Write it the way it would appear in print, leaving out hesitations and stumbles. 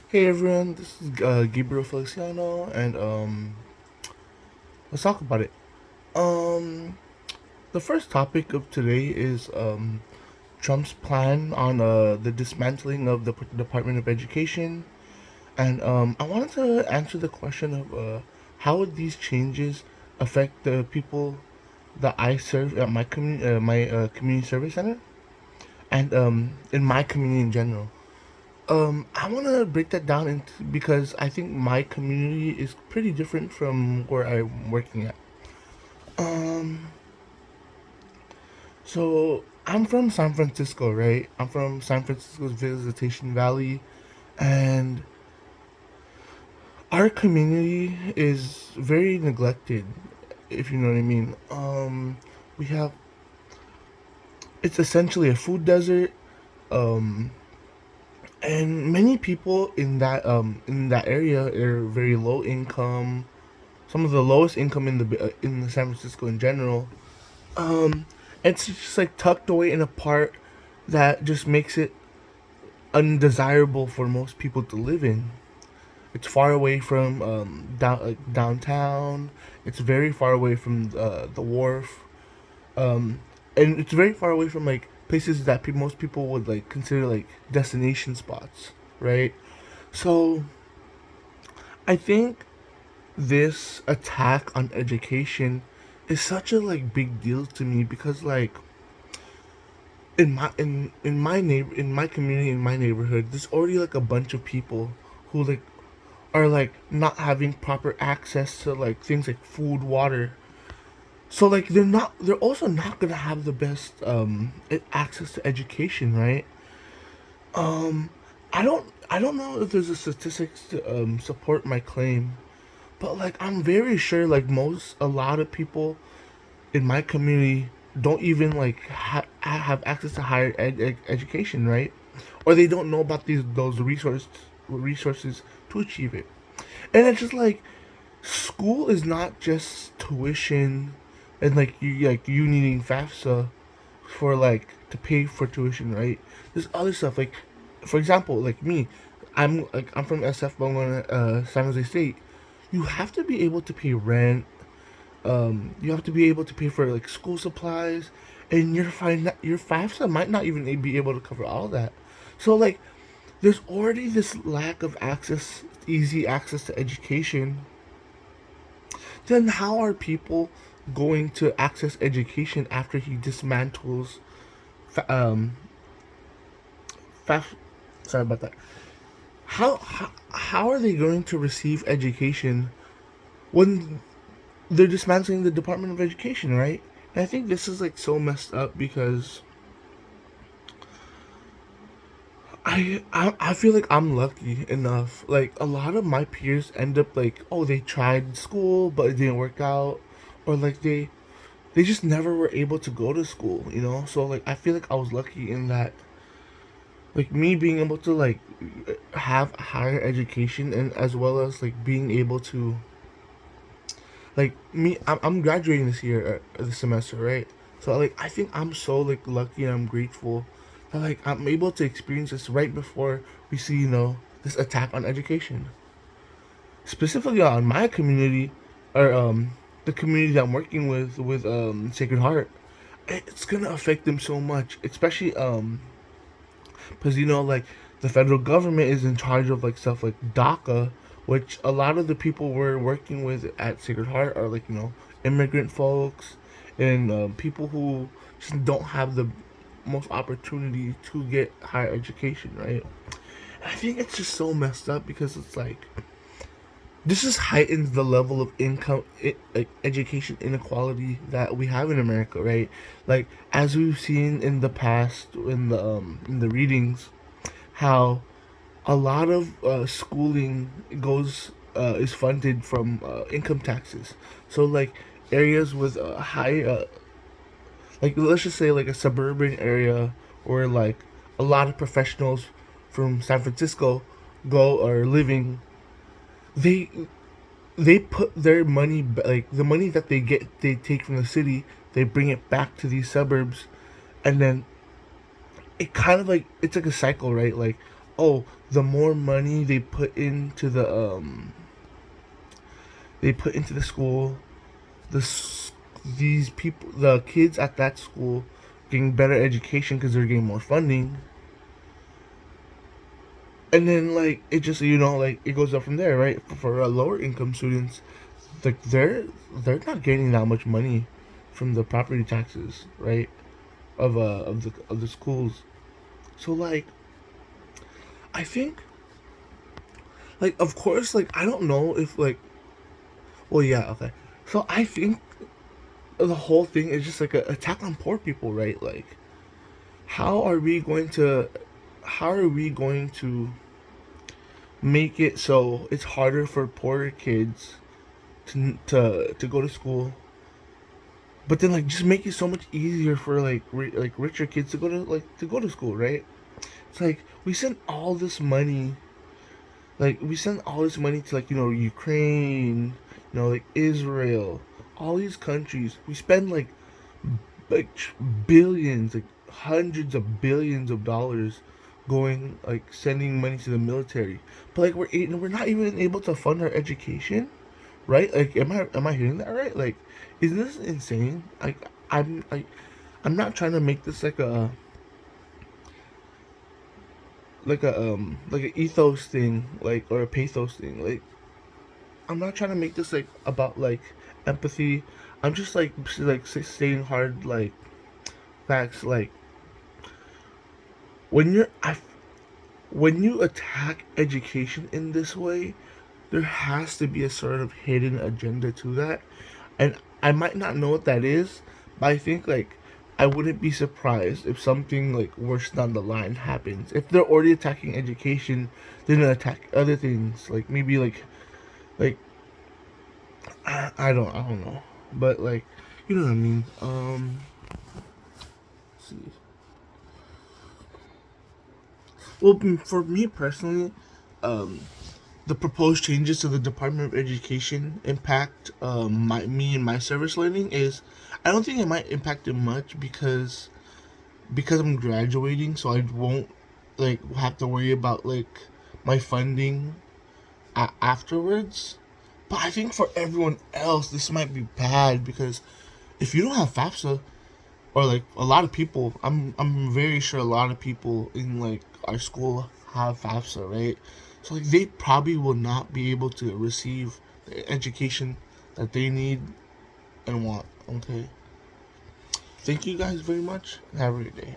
Hey everyone, this is Gabriel Feliciano, and let's talk about it. Um, the first topic of today is Trump's plan on the dismantling of the Department of Education, and I wanted to answer the question of how would these changes affect the people that I serve at my community service center, and in my community in general. I want to break that down into because I think my community is pretty different from where I'm working at. Um, so I'm from San Francisco, right? I'm from San Francisco's Visitation Valley, and our community is very neglected, if you know what I mean. We have it's essentially a food desert. Um, and many people in that area are very low income, some of the lowest income in the San Francisco in general. Um, it's just like tucked away in a part that just makes it undesirable for most people to live in. It's far away from downtown. It's very far away from the wharf, um, and it's very far away from like places that most people would like consider like destination spots, right? So I think this attack on education is such a like big deal to me because like in my community, in my neighborhood, there's already like a bunch of people who like are like not having proper access to like things like food, water. So like they're also not gonna have the best access to education, right? um I don't know if there's a statistics to support my claim, but like I'm very sure like a lot of people in my community don't even like have access to education, right? Or they don't know about those resources to achieve it. And it's just like school is not just tuition and like you needing FAFSA for like to pay for tuition, right? There's other stuff like, for example, like me, I'm from SF, but I'm going to San Jose State. You have to be able to pay rent. You have to be able to pay for like school supplies, and your FAFSA might not even be able to cover all that. So like, there's already this lack of easy access to education. Then how are people going to access education after he dismantles, fa- um, sorry about that. How are they going to receive education when they're dismantling the Department of Education, right? And I think this is like so messed up because I feel like I'm lucky enough. Like a lot of my peers end up like, oh, they tried school but it didn't work out, or like they just never were able to go to school, you know. So like I feel like I was lucky in that, like me being able to like have higher education, and as well as like being able to like me I'm graduating this year, this semester, right? So like I think I'm so like lucky and I'm grateful that like I'm able to experience this right before we see, you know, this attack on education, specifically on my community, or the community that I'm working with Sacred Heart. It's gonna affect them so much, especially because, you know, like the federal government is in charge of like stuff like DACA, which a lot of the people we're working with at Sacred Heart are like, you know, immigrant folks, and people who just don't have the most opportunity to get higher education, right? And I think it's just so messed up because it's like this just heightens the level of like education inequality that we have in America, right? Like as we've seen in the past in the readings, how a lot of schooling goes is funded from income taxes. So like areas with high like let's just say like a suburban area where like a lot of professionals from San Francisco go or living, they they put their money like the money that they take from the city, they bring it back to these suburbs, and then it kind of like it's like a cycle, right? Like oh, the more money they put into the school, these people, the kids at that school, getting better education because they're getting more funding, and then like it just like it goes up from there, right? For lower income students, like they're not getting that much money from the property taxes, right? Of the schools. So like I think like of course like I don't know if like well yeah okay. So I think the whole thing is just like an attack on poor people, right? Like how are we going to how are we going to make it so it's harder for poorer kids to go to school, but then like just make it so much easier for like like richer kids to go to school, right? It's like we send all this money to like Ukraine, like Israel, all these countries. We spend like billions, like hundreds of billions of dollars going like sending money to the military. But like we're not even able to fund our education, right? Like am I hearing that right? Like isn't this insane? I'm not trying to make this like an ethos thing, like or a pathos thing. Like I'm not trying to make this like about like empathy. I'm just saying hard like facts. Like when you're when you attack education in this way, there has to be a sort of hidden agenda to that, and I might not know what that is, but I think like I wouldn't be surprised if something like worse down the line happens. If they're already attacking education, they're gonna attack other things, like maybe like I don't know, but like you know what I mean. Let's see. Well, for me personally, um, the proposed changes to the Department of Education impact me and my service learning is I don't think it might impact it much because I'm graduating, so I won't like have to worry about like my funding afterwards. But I think for everyone else, this might be bad because if you don't have FAFSA, or like a lot of people, I'm very sure a lot of people in like our school have FAFSA, right? So like they probably will not be able to receive the education that they need and want. Okay. Thank you guys very much and have a great day.